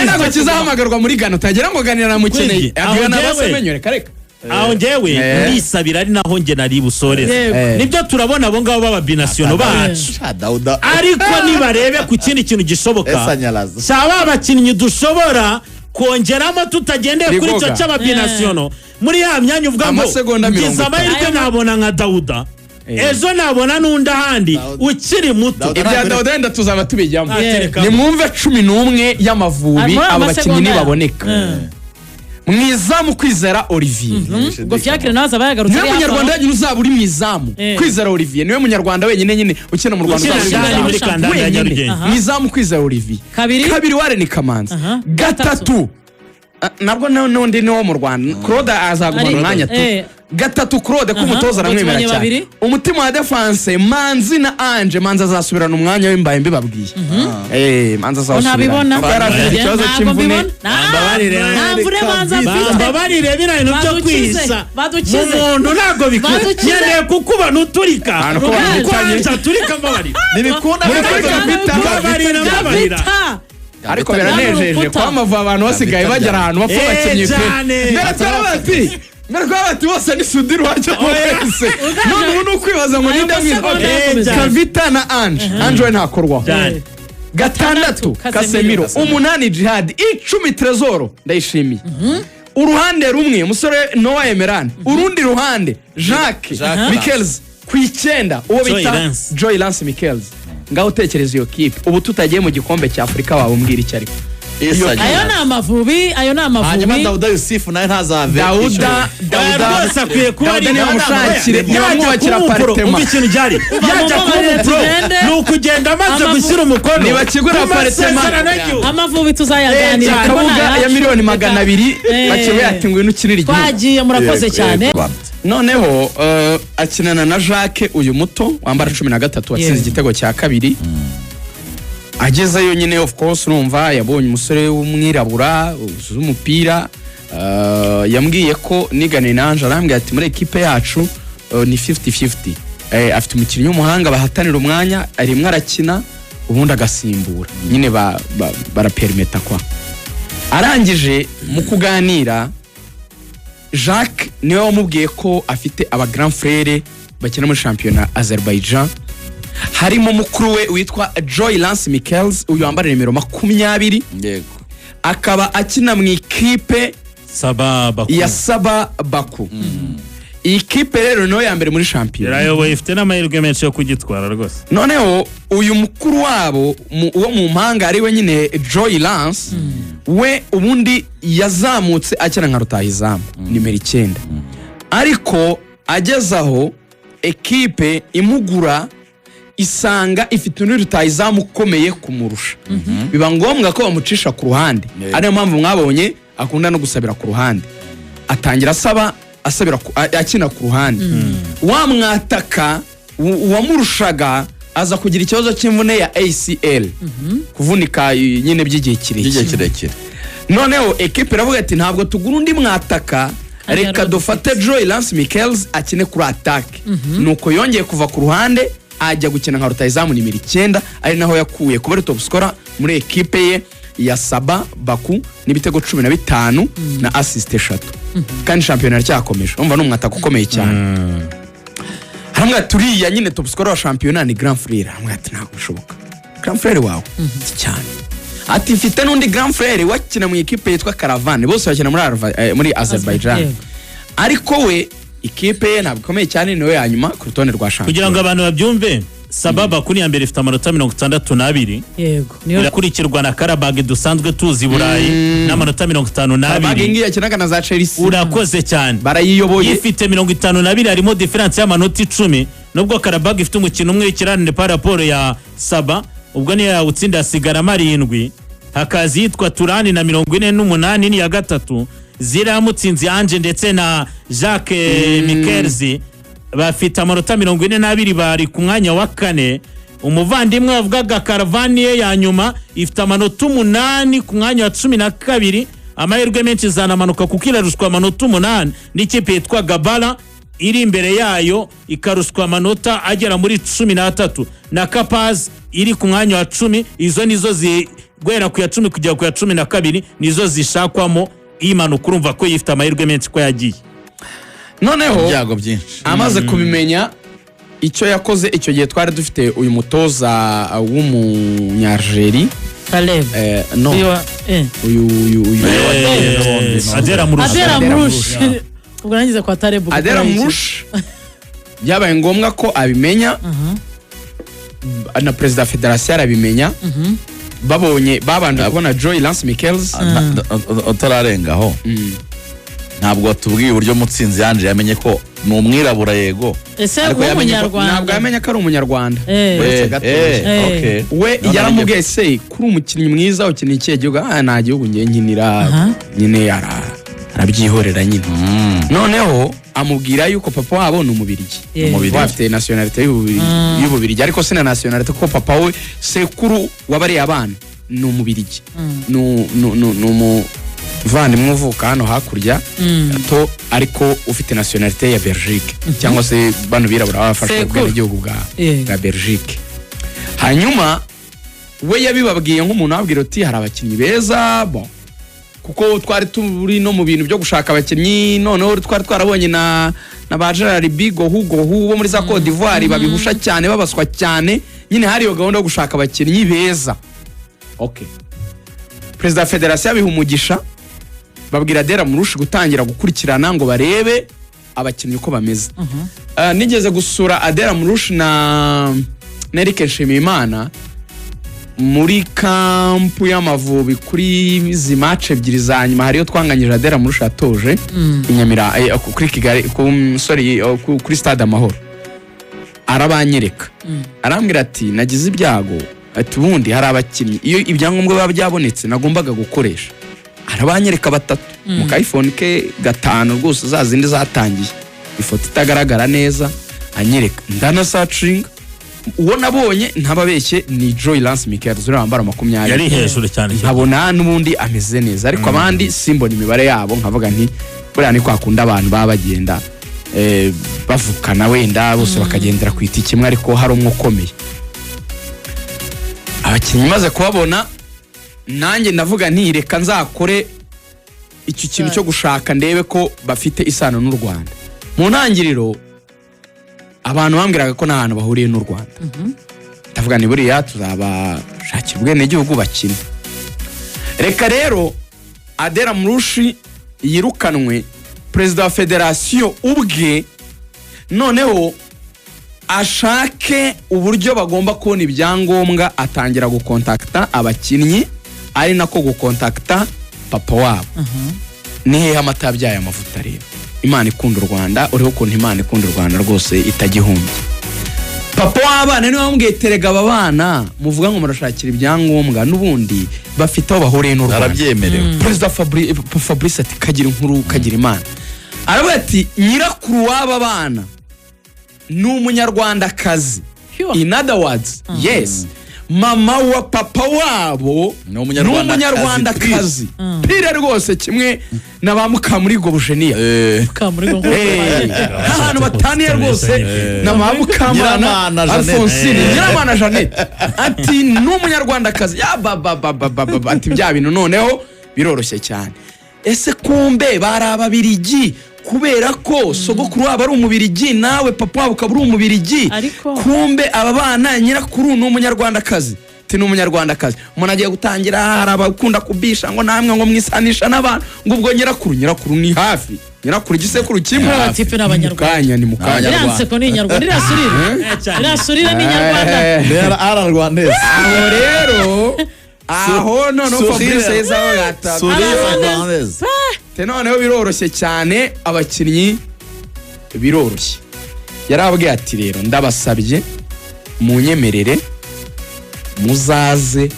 ntabwo kizahamagarwa muri Ghana utagera ngo ganira namukeneye abwana basemenyore kareka aho ngewe ndisabira ari naho nge nari busoreza nibyo turabona abo ngabo baba binationaux bacu Dauda ariko nibarebe ku kindi kintu gishoboka saba abakinnyi dushobora kongeramo tutagendeye kuri cyo cy'ababinationaux muri ya myanya uvuga ngo ngize amahirwe nabona nka Dauda ejo nabona n'undi ahandi ukiri muto ibya Dauda wenda tuzaba tubijyamo nimwumve 11 y'Amavubi aba bakinnyi nibaboneka mwizamu Kwizera Olivier ngo Fiacre naza bayagarutse niwe munyarwanda wenyine uzaba uri mwizamu Kwizera Olivier niwe munyarwanda wenyine nyine ukina mu Rwanda muri kandanda ya Nyarugenge mwizamu Kwizera Olivier kabiri ware ni Kamanzi gatatu nabwo n'undi ni wo mu Rwanda Claude azaguma mu mwanya tu gatatu Claude kumutoza aramwemera cyane umutima wa defense Manzi na Ange Manzi azasubirana umwanya w'imbaye mbibabwiye Manzi azasubirana ntabibona ikibazo cy'imvune mbabarire bintu byo kwisa umuntu ntago bikeneye kukuba nuturika kwanza turika mbabarire nibikunda mbabarira ariko biranejeje kwa Amavubi abantu basigaye bagera ahantu bapfa bakenye pe Narwabati bose ni Sudiri wacha wese none uno kwibaza ngo ninde mwira Kavita na Ange ntakorwa gatandatu Kasemiro umunani Jihad 10 Trezor ndayishimiye uruhande rumwe umusore Noah Emeran urundi ruhande Jacques Michels kw'icyenda uwo bita Joy Lance Michels ngaho utekereza iyo kipe ubu tutagiye mu gikombe cya Afrika wabumbwira icyo ariko ayo na Amavubi hanyuma Dauda Yusufu naye ntazave Dauda sakwiye kuba ari mushakire mwakira apartment ikintu jari yaje kuba pro nukugenda amaze gushyira umukono niba kigura apartment Amavubi tuzayaganira kabuga ya miliyoni 200 bakiwe ati ngwino ukinira igihe twagiye murakoze cyane noneho akinana na Jacques uyu muto wambara 13 watsinze igitego cya kabiri agezeyo nyine of course urumva yabonye umusore w'umwirabura uzuza umupira yambwiye ko nigane nanje arambwiye ati muri equipe yacu ni 50-50 afite umukinnyi w'umuhanga bahatanira umwanya arimwe arakina ubundi agasimbura nyine barapermeta kwa arangije mu kuganira Jacques niwe wamubwiye ko afite aba grand frère bakina muri championnat Azerbaijan harimo mukuru we witwa Joy Lance Michels uyu wambara nimero 20 yego akaba akina mu ikipe ya Saba Baku ikipe rero no ya mbere muri champion rayo ifite n'amahirwe menshi yo kugitwara rwose noneho uyu mukuru wabo wo mu mpanga ari we nyine Joy Lance we ubundi yazamutse akina nka rutahizamu nimero 9 ariko agezaho ekipe imugura isanga ifite undi rutahizamu ukomeye kumurusha biba ngombwa ko bamucisha ku ruhande ariyo mpamvu mwabonye akunda no gusabira ku ruhande atangira asabira akina ku ruhande wamwataka wamurushaga aza kugira ikibazo cy'imvune ya ACL kuvunika nyine by'igihe kirekire noneho equipe iravuga ati ntabwo tugura undi mwataka reka dufate Joy Lance Michels akine kuri attaque nuko yongeye kuva ku ruhande ajya gukina nka rutahizamu nimero 9 ari naho yakuye kuba top scorer muri equipe ye ya Saba Baku n'ibitego 15 na assist 3 kandi championnat cyakomeje umva n'umwataka ukomeye cyane hamwe turiya nyine top scorer wa championnat ni grand frère hamwe ati ntabwo bishoboka grand frère wawe cyane ati mfite n'undi grand frère wakina mu equipe yitwa Caravane bose bakina muri Azerbaijan ariko we ikipe ye ntabwo ikomeye cyane niwe yanyuma ku rutonde rwa champion kugira ngo abantu babyumve Saba Baku ya mbere ifite amanota 62 yego irakurikirwa na Karabag dusanzwe tuzi Burayi n'amanota 52 Karabag ngiye yakinaga na za Chelsea urakoze cyane barayiyoboye ifite 52 harimo difference y'amanota 10 nubwo Karabag ifite umukino umwe w'ikirane par rapport ya Saba ubwo niyo yawutsinda asigara 7 hakazi yitwa Turani na 48 ni ya gatatu ziramutsinzi Ange ndetse na Jacques Michels bafite amanota 42 bari ku mwanya wa 4 umuvandimwe wavugaga Caravane ya nyuma ifite amanota 8 ku mwanya wa 12 amahirwe menshi zanamanuka kuko irarushwa amanota 8 n'ikipe yitwa Gabala iri imbere yayo ikarushwa amanota agera muri 13 na Kapaz iri ku mwanya wa 10 izo nizo guhera ku ya 10 kugera ku ya 12 nizo zishakwamo imanuka urumva ko yifite amahirwe menshi ko yagiye noneho ibyago byinshi amaze kubimenya icyo yakoze icyo gihe twari dufite uyu mutoza w'umunyargeri Caleb no uyu Adera Murush ubwo nangize kwa Tarebu Adera Murush byabaye ngombwa ko abimenya na perezida wa federasiyo arabimenya babanje kubona Joy Lance Michaels utararengaho ntabwo watubwiye uburyo Mutsinzi yanje yamenye ko ni umwirabura yego ariko ntabwo yamenye ko ari umunyarwanda we yaramubwiye se kuri umukinnyi mwiza ukiniye ikihe gihugu nta gihugu ngiye nkinira nyine arabyihorera nyine noneho amubwira yuko papa wabo ni umubirigi bafite nationalite y'ububirigi ariko sina nationalite kuko papa we sekuru wabariye abana ni umubirigi ni umuvandimwe uvuka hano hakurya gato ariko ufite nationalite ya Belgique cyangwa se bano birabura bafashwe ubwenegihugu bwa Belgique hanyuma we yabibabwiye nk'umuntu ababwira ati hari abakinnyi beza kuko twari turi no mu bintu byo gushaka abakinnyi noneho twari twarabonye na ba Gerard Bigo bo muri za Côte d'Ivoire babihusha cyane babaswa cyane nyine hari yo gahunda yo gushaka abakinnyi beza perezida wa federasiyo abiha umugisha babwira Adera Murush gutangira gukurikirana ngo barebe abakinnyi uko bameze nigeze gusura Adera Murush na Eric Nshimiyimana muri kampu y'amavubi kuri izi match ebyiri za nyuma hariyo twanganyije Adera Murush atoje inyamira kuri Kigali kuri stade Amahoro arabanyereka arambwira ati nagize ibyago ati ubundi hari abakinnyi iyo ibyangombwa baba byabonetse nagombaga gukoresha arabanyereka batatu mu iPhone ke 5 rwose zazindi zatangiye ifoto itagaragara neza anyereka ndana searching uwo nabonye ntababeshye ni Joy Lance Michaels uri wambara 20 yari hejuru cyane nkabona n'ubundi ameze neza ariko abandi simbona imibare yabo nkavuga nti buriya ni kwakunda abantu baba bagenda bavukana wenda bose bakagendera ku iti kimwe ariko hari umwe ukomeye abakinnyi maze kubabona nanjye ndavuga nti reka nzakore icyo kintu cyo gushaka ndebe ko bafite isano n'u Rwanda mu ntangiriro abantu bambwiraga ko nta hantu bahuriye n'u Rwanda ndavuga ni buriya tuzabashakira ubwenegihugu bakina reka rero Adera Murush yirukanwe perezida wa federasiyo ubwe noneho ashake uburyo bagomba kubona ibyangombwa atangira gukontakta abakinnyi ari nako gukontakta papa wabo nihe amatabyaye amavuta rero Imana ikunda u Rwanda uriho ukuntu Imana ikunda u Rwanda rwose itagihumbye papa w'abana niwe wambwiye terega aba bana muvuga ngo murashakira ibyangombwa n'ubundi bafite aho bahuriye n'u Rwanda arabyemerewe perezida Fabrice ati kagira inkuru kagira Imana aravuga ati nyirakuru w'aba bana ni umunyarwandakazi in other words yes mama wa papa wabo ni umunyarwandakazi pire rwose kimwe na ba Mukamurigo Bujeniya ahantu bataniye rwose na ba Mukamana Alphonsine Nyiramana Jeannette ati ni umunyarwandakazi ati bya bintu noneho biroroshye cyane ese kumbe bari ababirigi kubera ko sogokuru wabo ari umubirigi nawe papa wabo ukaba uri umubirigi kumbe aba bana nyirakuru ni umunyarwandakazi ni umunyarwandakazi umuntu agiye gutangira hari abakunda kubisha ngo namwe ngo mwisanisha n'abantu ngo ubwo nyirakuru ni hafi nyirakuru igisekuru kimwe abatipe n'abanyarwanda ni mukanya iranse ko ni inyarwanda irasurira ni inyarwanda ararwandese aho rero aho none Fabrice yezaho gata noneho biroroshye cyane abakinnyi biroroshye yarabwiye ati rero ndabasabye munyemerere muzaze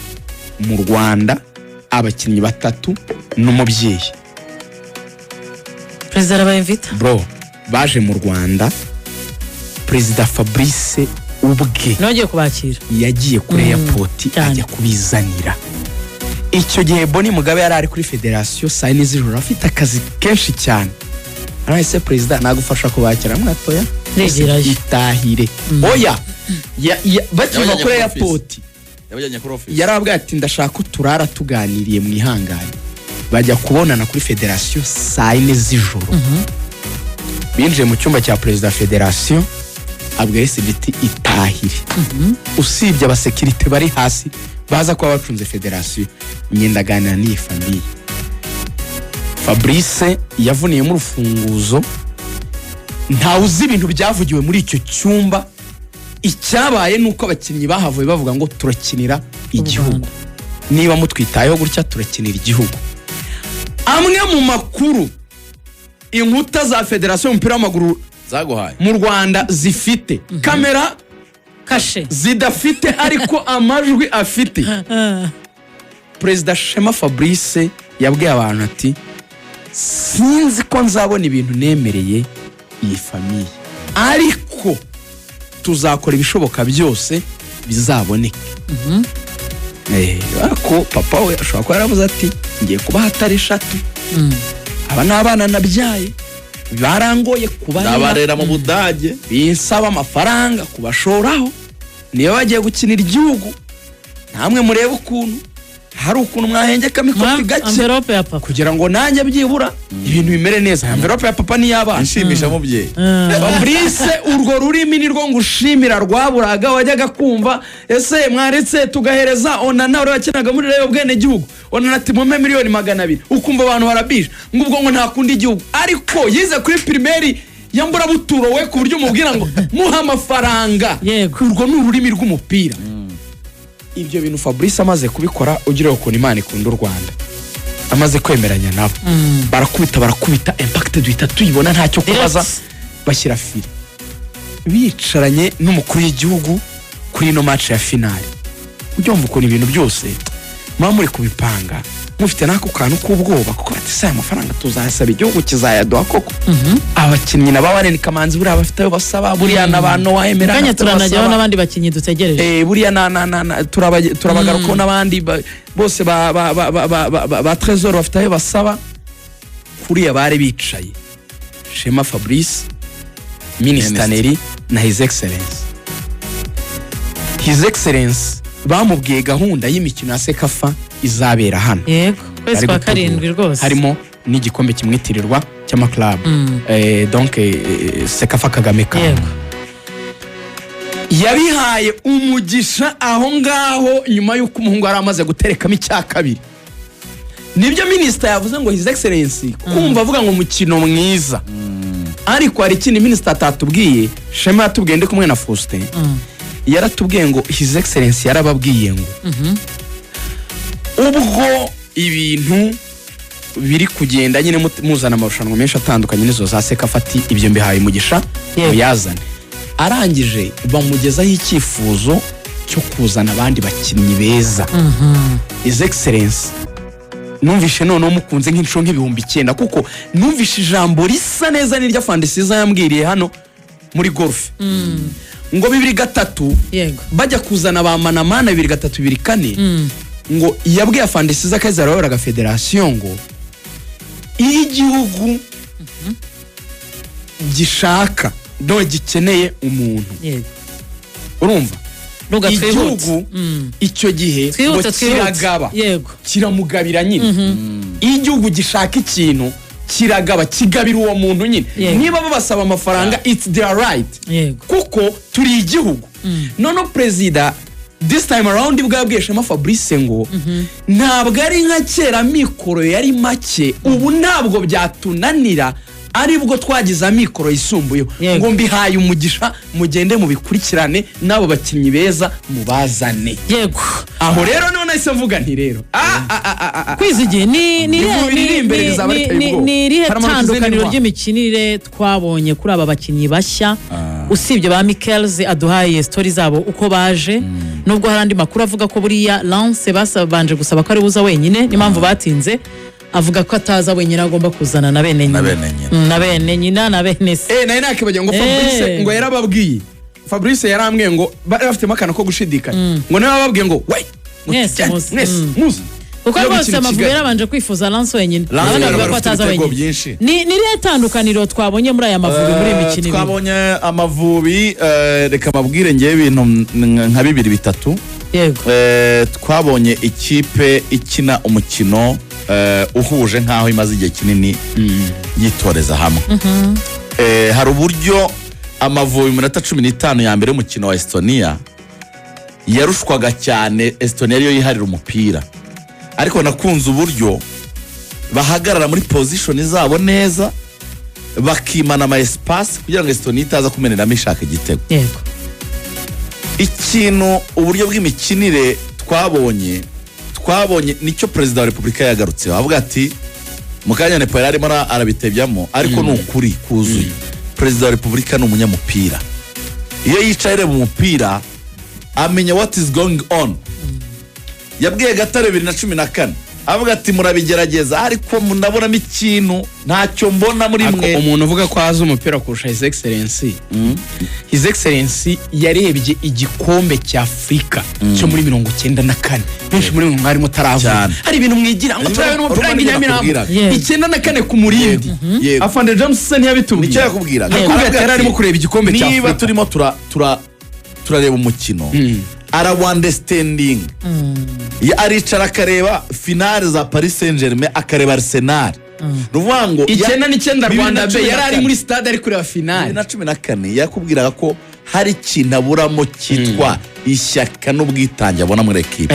mu Rwanda abakinnyi 3 n'umubyeyi perezida arabayimvita bro baje mu Rwanda perezida Fabrice ubwe nagiye kubakira yagiye kuri airport ajya kubizanira icyo gihe Boni Mugabe yari ari kuri federasiyo saa 4 z'ijoro afite akazi kenshi cyane arahise perezida nagufasha kubakira mwatoya regerayo itahire oya bakiva kuri airport yabajyanye kuri office yarababwiye ati ndashaka ko turara tuganiriye mu ihangane. Bajya kubonana kuri federasiyo saa 4 z'ijoro. Binjiye mu cyumba cya perezida wa federasiyo abwiye SBT itahire. Usibye abasekirite bari hasi baza kuba bacunze federasiyo, nyendaganira n'iyi famiye. Fabrice yavuniye mu rufunguzo, nta uzi ibintu byavugiwe muri icyo cyumba. Icyabaye nuko abakinnyi bahavuye bavuga ngo turakinira igihugu, niba mutwitayeho gutya turakinira igihugu. Amwe mu makuru inkuta za federasiyo y'umupira w'amaguru zaguhaye mu Rwanda zifite kamera kashe zidafite ariko amajwi afite. Perezida Shema Fabrice yabwiye abantu ati sinzi ko nzabona ibintu nemereye iyi famiye, ariko tuzakora ibishoboka byose bizaboneka. Ariko papa we ashobora kuba yaravuze ati ngiye kubaha atari 3. Aba ni abana nabyaye barangoye kubarera mu Budage, binsaba amafaranga kubashoraho, niyo bagiye gukinira igihugu. Namwe murebe ukuntu hari ukuntu mwahengekamo ikofi gake envelope ya papa kugira ngo nanjye byibura ibintu bimere neza. Envelope ya papa ni y'abana, inshimisha mubyeyi. Fabrice urwo rurimi nirwo ngushimira rwaburaga wajyaga kumva ese mwaretse tugahereza Onana uri wakinaga muri Rayon bwene gihugu, Onana ati mume miliyoni 200, ukumva abantu barabisha ngubwo ngo ntakundi igihugu. Ariko yize kuri primaire yambura buturo we ku buryo umubwira ngo muha amafaranga. Urwo ni ururimi rw'umupira. Ibyo bintu Fabrice amaze kubikora, ugira ukuntu Imana ikunda u Rwanda, amaze kwemeranya nabo. Barakubita impact duhita tuyibona ntacyo kubaza, bashyira fili. Bicaranye n'umukuru w'igihugu kuri ino match ya finale. Ubyumva ukuntu ibintu byose muri kubipanga, mufite nako kantu k'ubwoba kuko ati se amafaranga tuzayasaba igihugu kizayaduha koko. Abakinnyi nababane ni Kamanzi buriya bafite ayo basaba, buriya nabano waemera kanya turanajyaho n'abandi bakinnyi dutegereje. Buriya turabagaruka n'abandi bose ba Trésor bafite ayo basaba. Kuriya bari bicaye Shema Fabrice, Minister Neri na His Excellence. His Excellence bamubwiye gahunda y'imikino ya Sekafa izabera hano. Yego, kwezi kwa 7 rwose. Harimo n'igikombe kimwitirirwa cy'amaklub. Donc Sekafa Kagame Cup. Yego. Yabihaye umugisha aho ngaho nyuma y'uko umuhungu ari amaze guterekamo icya kabiri. Nibyo Minister yavuze ngo His Excellence kumva avuga ngo mukino mwiza. Ariko hari ikindi Minister atatubwiye, Shema yatubwiye ndi kumwe na Faustin. Yaratubwiye ngo His Excellence yarababwiye ngo ubwo ibintu biri kugenda nyine muzana amarushanwa menshi atandukanye nizo za Sekafati, ibyo mbihaye umugisha muyazane. Arangije bamugezaho icyifuzo cyo kuzana abandi bakinnyi beza. His Excellence numvishe none mukunze nk'inshuro nk'ibihumbi 9 kuko numvishe ijambo risa neza n'irya Fandisiza yambwiriye hano muri golf. Ngo 2-3 yego bajya kuzana ba manamana 2-3-4 ngo yabwiye Fandisiza kaza rayoraga federation ngo igihugu gishaka do gikeneye umuntu. Yego urumva igihugu icyo gihe ngo kiragaba. Yego kiramugabira nyine. Igihugu gishaka ikintu kiragaba kigabira uwo muntu nyine. Niba babasaba amafaranga it's their right. Kuko turi igihugu. None president this time around bwabwiye Shema Fabrice ngo ntabwo ari nka kera mikoro yari make, ubu ntabwo byatunanira aribwo twagize amikoro yisumbuye ngo mbihaye umugisha mugende mu bikurikirane nabo bakinnyi beza mubazane. Yego aho rero none ise mvuga nti rero kwizigiye ni rihe tandukaniro ry'imikinire twabonye kuri aba bakinnyi bashya usibye ba Michaels aduhaye story zabo uko baje, nubwo hari andi makuru avuga ko buriya Lance basabanje gusaba ko ari buza wenyine n'impamvu batinze, avuga ko ataza wenyine agomba kuzana na bene nyina na bene se. Naye nakibaje ngo Fabrice ngo yarababwiye, Fabrice yarambwiye ngo bafite makana ko gushidikanya ngo nawe bababwiye ngo muzi uko bose Amavubi yarabanje kwifuza Lance wenyine abana ko ataza wenyine. Ni rihe tandukaniro twabonye muri aya Mavubi muri imikino? Twabonye Amavubi reka babwire ngiye ibintu nka 2-3 yego twabonye ikipe ikina umukino uhuje nk'aho imaze igihe kinini yitoreza hamwe. Hari uburyo Amavubi mu minota 15 ya mbere y'umukino wa Estonia yarushwaga cyane. Estonia ariyo yiharira umupira, ariko nakunze uburyo bahagarara muri position zabo neza bakimana ama espace kugira ngo Estonia itaza kumeneramo ishaka igitego. yego Ikintu uburyo bw'imikinire twabonye nicyo Perezida wa Repubulika yagarutse avuga ati mukanya Nepo yarimo arabitebyamo, ariko ni ukuri kuzuye. Perezida wa Repubulika ni umunyamupira, iyo yicaye mu mupira amenya what is going on. Yabwiye Gatare 2014 avuga ati murabigerageza ariko munabonamo ikintu ntacyo mbona muri mwe. Umuntu uvuga ko azi umupira kurusha His Excellency, His Excellency yarebye igikombe cya Afrika cyo muri 94. Benshi muri mwe mwari mutaravuga ari ibintu mwigira ngo turabe n'umupira w'Inyamiramba 94 ku Murindi. Afande James ntiyabitubwiye. Nicyo yakubwira akubwira arimo kureba igikombe cya Afrika. Niba turimo turareba umukino ara understanding aricara akareba finale za Paris Saint-Germain akareba Arsenal. Nuvuga ngo 9 Rwanda be yari ari muri stade ari kureba finale. 2014 yakubwiraga ko hari ikintu aburamo cyitwa ishyaka n'ubwitange abona muri equipe.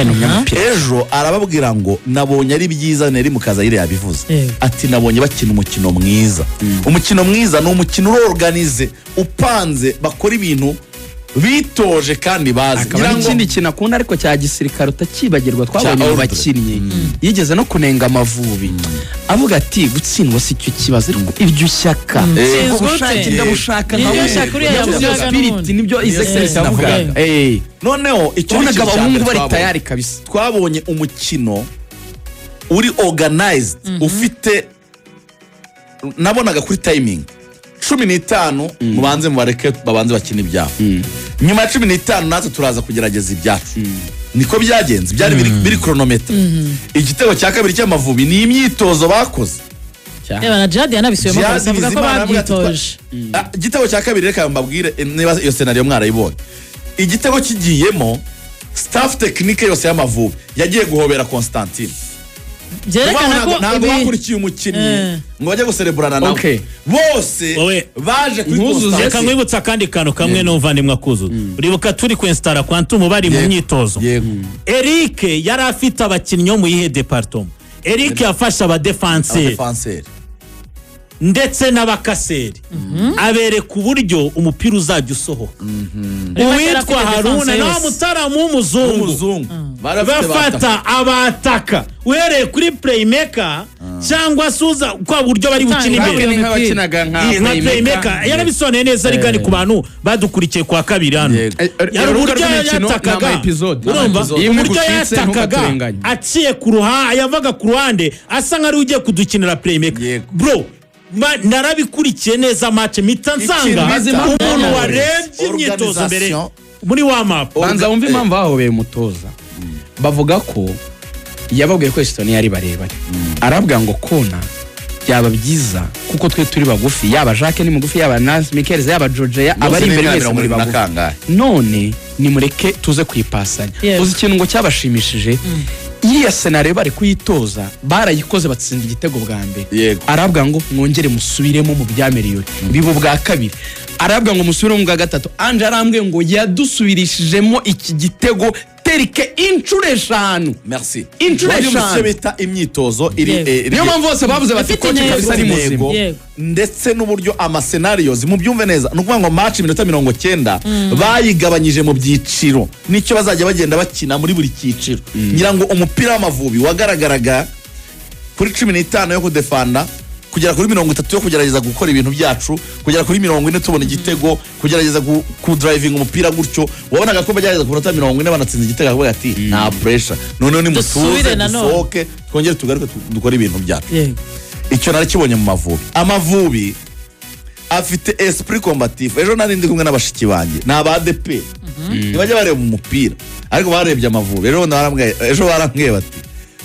Ejo arababwira ngo nabonye ari byiza neri mukaza yire yabivuze ati nabonye bakina umukino mwiza. Umukino mwiza ni umukino organize upanze bakora ibintu bitoje kandi bazi. Ngira ngo ikindi kintu akunda ariko cya gisirikare utakibagirwa twabonye abakinnyi yigeze no kunenga Amavubi avuga ati gutsindwa si cyo kibazo iryo shyaka gushaka nka spirit nibyo Excellency avuga. Noneho icyo n'abahungu bari tayari kabisa. Twabonye umukino uri organized ufite nabonaga kuri timing 15 mubanze mubareke babanze bakina ibyabo. Nyuma ya 15 natwe turaza kugerageza ibyacu. Niko byagenze, byari biri chronometer. Igitego cya kabiri cy'Amavubi ni imyitozo bakoze. Eba na Jadi yanabisubiyemo avuga ko babyitoje. Igitego cya kabiri reka mbabwire niba iyo scenario mwarayibonye. Igitego kigiyemo staff technique yose y'Amavubi yagiye guhobera Constantine. Byerekana ko ntabwo bakurikiye umukinnyi ngo bajye gusereburana nawe. Bose baje kuri Constantine. Reka nkwibutsa kandi kantu kamwe n'umuvandimwe akuzuza. Uribuka turi kwinstara Quantum bari mu myitozo. Eric yari afite abakinnyi mu yihe departement. Eric yafasha abadefenseur ndetse n'abakaseri abereka uburyo umupira uzajya usohoka. Uwitwa Haruna na Mutaramu w'umuzungu bafata abataka uhereye kuri playmaker cyangwa suza kwa buryo bari bukina imbere nka playmaker. Yarabisoneye neza rigani ku bantu badukurikiye kwa kabiri hano. Yari uburyo yatakaga urumva uburyo yatakaga aciye ku ruhande yavaga ku ruhande asa nk'ari ugiye kudukinira playmaker. Bro narabikurikiye neza match mitansanga umuntu warebye imyitozo mbere muri warm up. Banza wumva impamvu ahobeye umutoza. Bavuga ko yababwiye ko Estonia yari barebare. Arabwa ngo kona byaba byiza kuko twe turi bagufi, yaba Jacques ni mugufi, yaba Nas Michael yaba George abari imbere wese muri bagufi. None ni mureke tuze kwipasanya. Uzi ikintu ngo cyabashimishije iriya scenario bari kuyitoza barayikoze batsinda igitego bwa mbere. Arabwa ngo mwongere musubiremo mu byameriyori bibo bwa kabiri. Arabwa ngo musubiremo mu bwa gatatu. Anje arambwe ngo yadusubirishijemo iki gitego terike inshuro 5. Merci. Inshuro 5 bita imyitozo iri niyo mpamvu bose bavuze bati coach kabisa ari muzima. Ndetse n'uburyo ama scenarios mu byumve neza nukuvuga ngo match minota 90 bayigabanyije mu byiciro nicyo bazajya bagenda bakina muri buri cyiciro. Ngira ngo umupira w'Amavubi wagaragaraga kuri 15 yo kudefanda kugera kuri 30 yo kugerageza gukora ibintu byacu, kugera kuri 40 tubona igitego, kugerageza ku driving umupira gutyo. Wabonaga ko bagerageza ku 40 banatsinze igitego akavuga ati nta pressure, none ni mutuze dusohoke twongere tugaruke dukora ibintu byacu. Icyo narakibonye mu Mavubi. Amavubi afite esprit combatif. Ejo nari ndi kumwe n'abashiki banjye n'aba ADP ntibajya bareba umupira ariko barebye Amavubi. Ejo barambwiye bati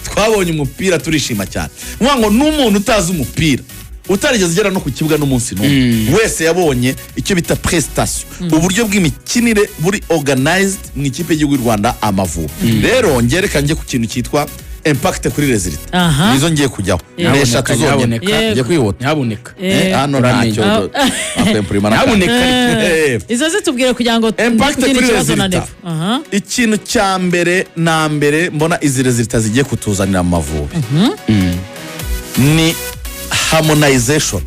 twabonye umupira turishima cyane. Ngo n'umuntu utazi umupira utarigeze ugera no ku kibuga n'umunsi n'umwe wese yabonye icyo bita prestation uburyo bw'imikinire buri organized mu ikipe y'igihugu y'u Rwanda Amavubi rero ngereka njye ku kintu cyitwa impact kuri resultat nizo ngiye kujyaho n'eshatu zonyine ngiye kwihuta ntaboneka hano ntacyo akwempurima ntaboneka izo zitubwire kugira ngo impact kuri resultat ikintu cya mbere na mbere mbona izi resultat zigiye kutuzanira Amavubi ni harmonization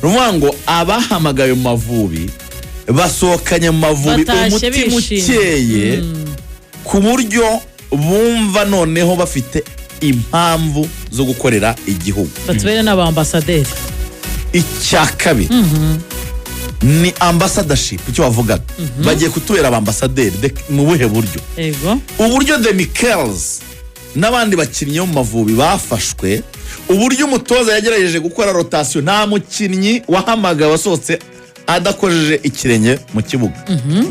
ruvuga ngo abahamagaye mu Mavubi basohokanye mu Mavubi umutima ukeye ku buryo bumva noneho bafite impamvu zo gukorera igihugu batubere n'abambasaderi icya kabiri ni ambassadorship icyo wavugaga bagiye kutubera abambasaderi mu buhe buryo uburyo de Michels n'abandi bakinnyi mu Mavubi bafashwe uburyo umutoza yagerageje gukora rotation nta mukinnyi wahamagaye wasohotse adakojeje ikirenge mu kibuga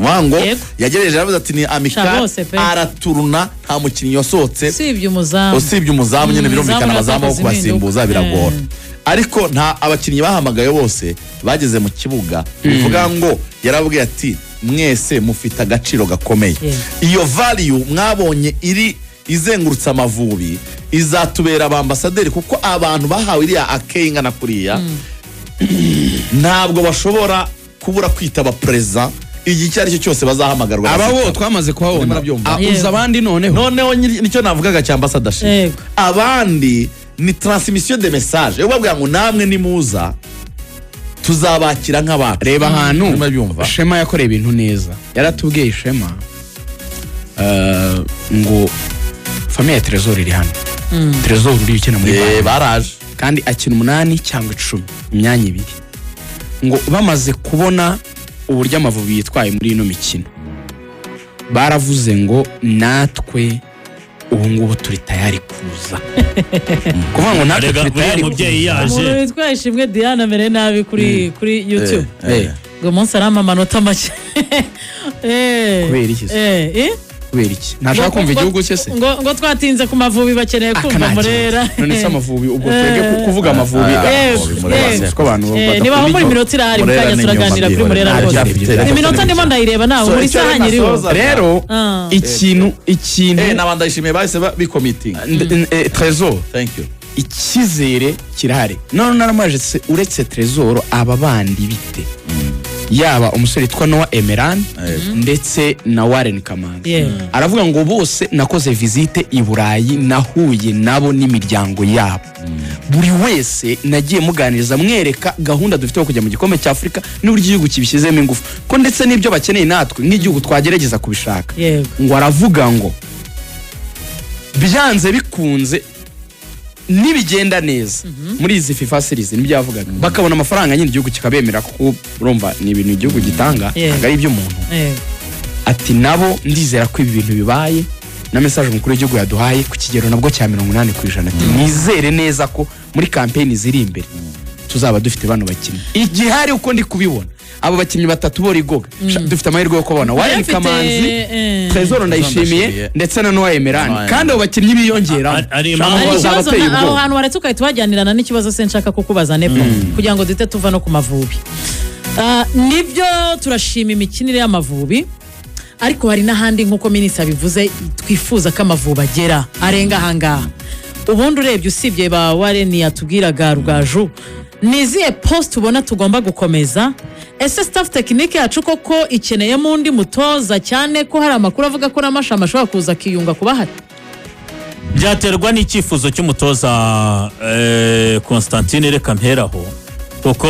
wango yagerageje aravuze ati ni amical araturuna nta mukinnyi wasohotse usibye umuzamu nyine birumvikana abazamu ko kubasimbuza biragora ariko nta abakinnyi bahamagaye bose bageze mu kibuga bivuga ngo yarabwiye ati mwese mufite agaciro gakomeye iyo value mwabonye iri izengurutse Amavubi izatubera abambasaderi kuko abantu bahawe iriya akenga na kuriya ntabwo bashobora kubura kwitaba perezida igihe icyo ari cyo cyose bazahamagarwa ababo twamaze kuhabona uza abandi noneho nicyo navugaga cya ambassadorship abandi ni transmission de message yo babwira ngo namwe nimuza tuzabakira nk'abantu reba ahantu Shema yakoreye ibintu neza yaratubwiye Shema ngo famille ya Trezor iri hano Trezor uri ukina muri baraje kandi akina 8 cyangwa 10 imyanya ibiri ngo bamaze kubona uburyo Amavubi yitwaye muri ino mikino baravuze ngo natwe ubu ngubu turi tayari kuza kuvuga ngo natwe turi tayari umubyeyi yaje umuntu witwaye Ishimwe Diana mere nabi kuri YouTube ngo munsi arama amanota make kubera iki kubera iki ntashaka kumva igihugu cye se ngo twatinze ku Mavubi bakeneye kumva Murera none se Amavubi ubwo twege kuvuga Amavubi ko abantu niba muri minota irahari mukanya turaganira kuri Murera rwose iminota ndimo ndayireba nawe muri saha nyiriho rero ikintu n'abandayishimiye bahise bikomitinga Trezor thank you ikizere kirahari none naramaje se uretse Trezor aba bandi bite yaba umusore witwa Noah Emeran ndetse na Warren Kamanzi aravuga ngo bose nakoze visite i Burayi nahuye nabo n'imiryango yabo buri wese nagiye muganiriza mwereka gahunda dufite yo kujya mu gikombe cya Afrika n'uburyo igihugu kibishyizemo ingufu ko ndetse n'ibyo bakeneye natwe nk'igihugu twagerageza kubishaka ngo aravuga ngo byanze bikunze nibigenda neza muri izi FIFA series nibyo yavugaga bakabona amafaranga nyine igihugu kikabemera kuko urumva ni ibintu igihugu gitanga agari iby'umuntu ati nabo ndizera ko ibi bintu bibaye na message mukuru w'igihugu yaduhaye ku kigero nabwo cya 80% ati nizere neza ko muri campaign ziri imbere tuzaba dufite bano bakinnyi igihari uko ndi kubibona abo bakinnyi batatu bori goga dufite amahirwe yo kubona Warren Kamanzi Trezor ndayishimiye ndetse na Noah Emeran kandi abo bakinnyi biyongera aho hantu waretse ukahita wajyanirana n'ikibazo se nshaka kukubaza Nepo kugira ngo duhite tuva no ku Mavubi nibyo turashima imikinire y'Amavubi ariko hari n'ahandi nk'uko minisitiri bivuze twifuza ko Amavubi agera arenga ahangaha ubundi urebye usibye ba Warren yatubwiraga Rugaju niziye post ubona tugomba gukomeza ese staff technique yacu koko ikeneyemo undi mutoza cyane ko hari amakuru avuga ko n'amashama ashobora kuza kiyunga kubahari byaterwa n'icyifuzo cy'umutoza Constantine reka mperaho kuko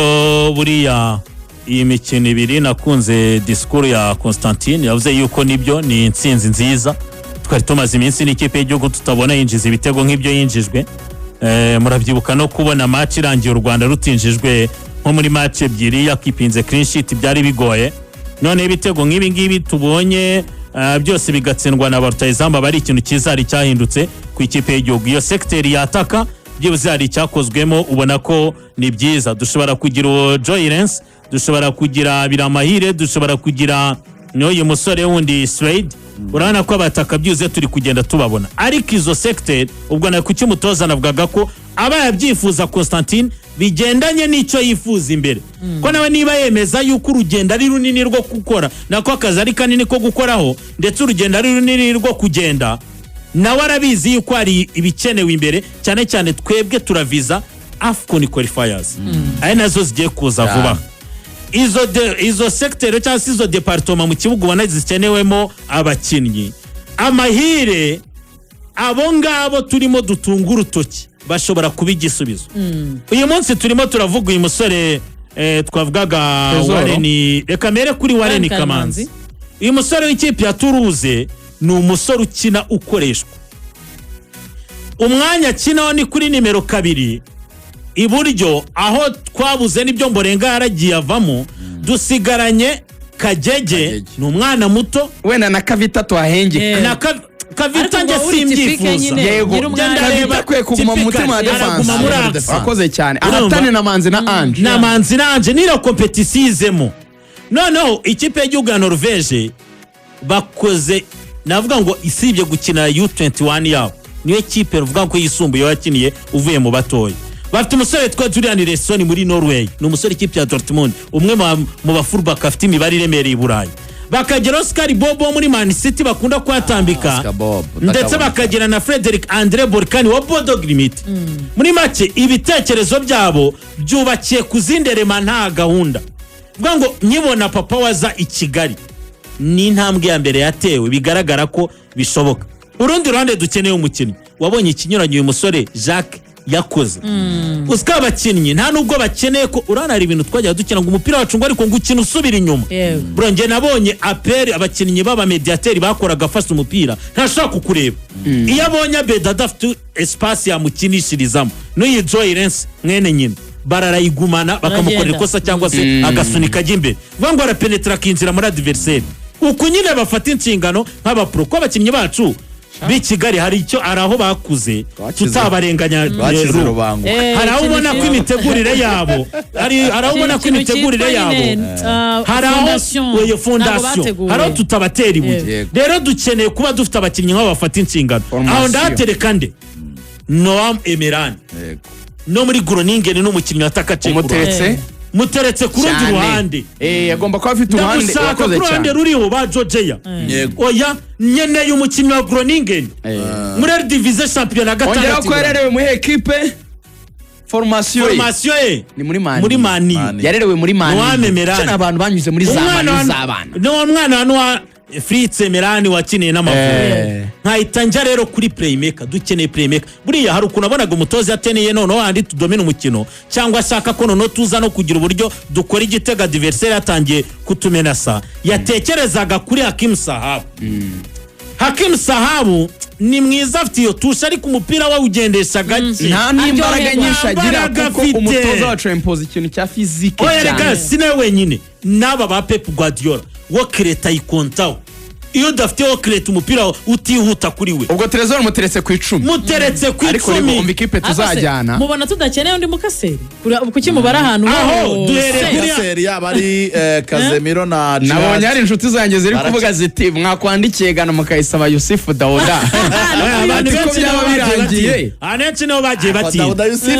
buriya iyi mikino ibiri nakunze discours ya Constantine yavuze yuko nibyo ni intsinzi nziza twari tumaze iminsi n'ikipe y'igihugu tutabona yinjiza ibitego nk'ibyo yinjijwe murabyibuka no kubona match irangiye u Rwanda rutinjijwe nko muri match ebyiri yakipinze clean sheet byari bigoye none ibitego nk'ibi ngibi tubonye byose bigatsindwa na barutayizamba bari ikintu kizari cyahindutse ku ikipe y'igihugu iyo sector yataka byibuze hari cyakozwemo ubona ko ni byiza dushobora kugira Joylence dushobora kugira Biramahire dushobora kugira n'uyu musore wundi Swede urabona ko abataka byuze turi kugenda tubabona ariko izo sector ubwo na kuki umutoza navugaga ko aba yabyifuza Constantine bigendanye n'icyo yifuza imbere ko nawe niba yemeza yuko urugendo ari runini rwo gukora nako akazi ari kanini ko gukoraho ndetse urugendo ari runini rwo kugenda nawe arabizi yuko hari ibikenewe imbere cyane cyane twebwe turaviza AFCON qualifiers ari nazo zigiye kuza vuba izo secteur cyangwa izo departement mu kibuga ubona zikenewemo abakinnyi amahire abo ngabo turimo dutunga urutoki bashobora kuba igisubizo uyu munsi turimo turavuga uyu musore twavugaga Wareni reka mere kuri Wareni Kamanzi uyu musore w'ikipe ya Toulouse ni umusore ukina ukoreshwa umwanya akinaho ni kuri nimero 2 iburyo aho twabuze n'ibyo Mborenga yaragiye avamo dusigaranye Kagege ni umwana muto wenda na Kavita twahengeka na Kavita nge simbyifuza yego Kavita kwe kuguma mu mutima wa defense akoze cyane ahatane na Manzi na Anje nira competition izemo no ikipe y'igihugu ya Norvege bakoze navuga ngo isibye gukina U21 yabo niyo kipe ruvuga ko yisumbuye yakiniye uvuye mu batoya bafite umusore twa Julian Lesson muri Norway ni umusore ikipe ya Dortmund umwe mu bafullback afite imibare iremereye i Burayi bakagera Oscar Bobo muri Man City bakunda kwatambika ndetse bakagera na Frederick Andre Borkani wa Bodo Glimit muri make ibitekerezo byabo byubakiye kuzinderema nta gahunda vuga ngo nyibona papa waza i Kigali ni intambwe ya mbere yatewe bigaragara ko bishoboka urundi ruhande dukeneye umukinnyi wabonye ikinyuranye uyu musore Jacques yakoze usika abakinnyi nta nubwo bakeneye ko uranara ibintu twajya dukina ngo umupira wacu ngo ariko ngo ukina usubira inyuma bro nge nabonye aperi abakinnyi baba mediateri bakoraga afashe umupira ntashaka kukureba iyo abonye Beda adafite espace yamukinishirizamo n'uyi Joyance mwene nyine bararayigumana bakamukorera ikosa cyangwa se agasunika ajya imbere vuga ngo arapenetra kinjira muri adversaire uko nyine bafata inshingano nk'abapro ko abakinnyi bacu b'Ikigali hari icyo araho bakuze tutabarenganya hari aho ubona ko imitegurire yabo hari aho ubona ko imitegurire yabo hari aho fondation hari aho tutabatera ibuye rero dukeneye kuba dufite abakinnyi nk'abo bafata inshingano aho ndatereka nde Noam Emeran no muri Groningen n'umukinnyi atakace muteretse ku rundi ruhande agomba kuba afite uruhande wakoze cyane ruriho ba Georgia oya nyeneye umukinnyi wa Groningen muri division champion gatatu ongera ko yarerewe mu equipe formation ni muri Mani yarerewe muri Mani cyane abantu banyuze muri Zandani z'abana no mwana wa Fritz Emerani wakiniye n'amavubi nkahita njya rero kuri playmaker dukeneye playmaker buriya hari ukuntu abonaga umutoza yateneye none wandi tudomina umukino cyangwa ashaka ko none tuza no kugira uburyo dukora igitega adversaire yatangiye kutumenasa yatekerezaga kuri Hakim Sahabu ni mwiza afite iyo tusha ariko umupira wa ugendesha gake nta n'imbaraga nyinshi agira kuko umutoza wacu impose ikintu cya physique cyane oya sine wenyine naba ba Pep Guardiola wo kreta ikontaho iyo dafite wo kreta umupira utihuta kuri we ubwo Trezor muteretse ku 10 muteretse ku 10 ariko umva ikipe tuzajyana mubona tudakeneye undi mukaseri kuki mubara ahantu aho duhereye kuri yabari Casemiro na nabonye ari inshuti zanjye ziri kuvuga ziti mwakwandikiye gana mukayisaba Yusufu Dauda abantu benshi byaba birangiye anetse no bagiye bati Dauda Yusufu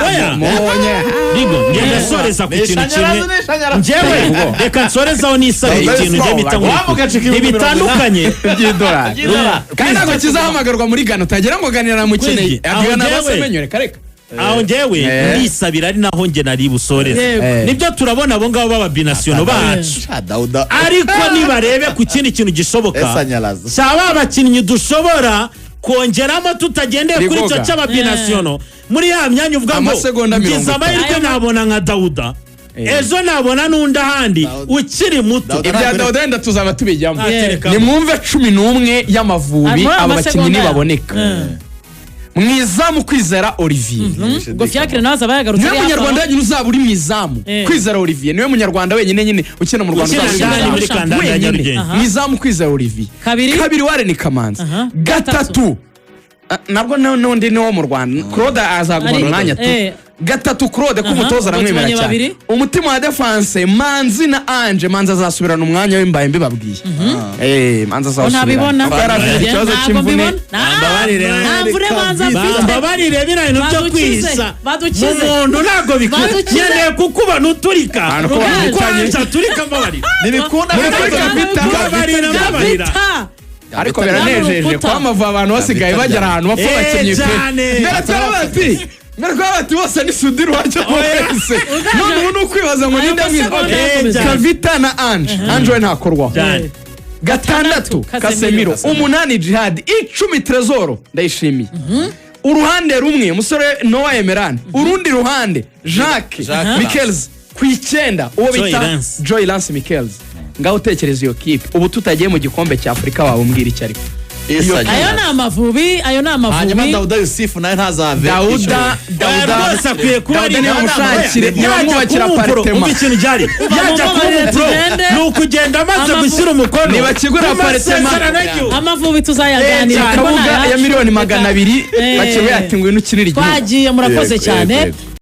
oya mubonye nigo ngenda soreza ku kintu kimwe njyewe reka nsorezaho nisaba ikintu nje bita bitandukanye by'idolari kandi ntabwo kizahamagarwa muri Ghana utagira ngo ganira na mukeneye abwira abasemenyore kareka aho ngewe ndisabira ari naho nge nari busoreza nibyo turabona abo ngabo baba binationaux bacu ariko nibarebe ku kindi kintu gishoboka cyaba abakinnyi dushobora kongeramo tutagendeye kuri cyo cy'aba binationaux muri ya myanya uvuga ngo ngize amahirwe nabona nka Dauda ejo nabona nunda handi ukiri muto ibya Dauda wenda tuzaba tubijyamo ni mwumve 11 y'amavubi abakinnyi nibaboneka mwizamu Kwizera Olivier ngo Fiacre naza bayagarutse niwe munyarwanda wenyine uzaba uri mwizamu Kwizera Olivier niwe munyarwanda wenyine nyine ukina mu Rwanda muri kandanda ya Nyarugenge mwizamu Kwizera Olivier kabiri Wareni Kamanzi gatatu nabwo n'undi ni wo mu Rwanda Claude azagumana umwanya tu gatatu Claude k'umutoza aramwemera tubonye cyane babiri. umutima wa defense Manzi na Ange Manzi azasubirana umwanya w'imbaye mbibabwiye Manzi azasubirana ntabibona kuko yari afite ikibazo cy'imvune ntamvure Manzi afite mbabarire bino bintu byo kwisa badukize umuntu ntabwo bikora Badukize. nkeneye kukuba nuturika Ahantu ko bamwitanye. kwanza turika mbabarira ntibikunda Muri Kavita. mbabarira ariko biranejeje urukuta. ko amavubi abantu basigaye bagera ahantu bapfa abakinnyi pe cyane. mbere twabati bose ni Sudiri wajya wese none ubu ni ukwibaza ngo ninde mwiza Kavita na Ange we ntakorwaho cyane gatandatu Casemiro umunani Jihad icumi Trezor ndayishimiye uruhande rumwe umusore Noah Emerane urundi ruhande Jacques Michels ku icyenda uwo Joy bita Lance. Joy Lance Michels ngaho utekereza iyo kipe ubu tutagiye mu gikombe cya Afurika waba umbwira icyo ariko ayo ni amavubi hanyuma Dauda Yusufu nawe ntazave Dauda rwose akwiye kuba ari niba mushakire niba yajya mwubakira kuba umupro aparitema umva ikintu gihari yajya kuba umupro tugende. ni ukugenda amaze Amavubi. gushyira umukono Niba kigura ku aparitema. masezerano y'igihugu. amavubi tuzayaganira kabuga ya miliyoni 200 Eh. bakiwe ati ngwino ukinire igihugu twagiye murakoze Yego, cyane yego, yego.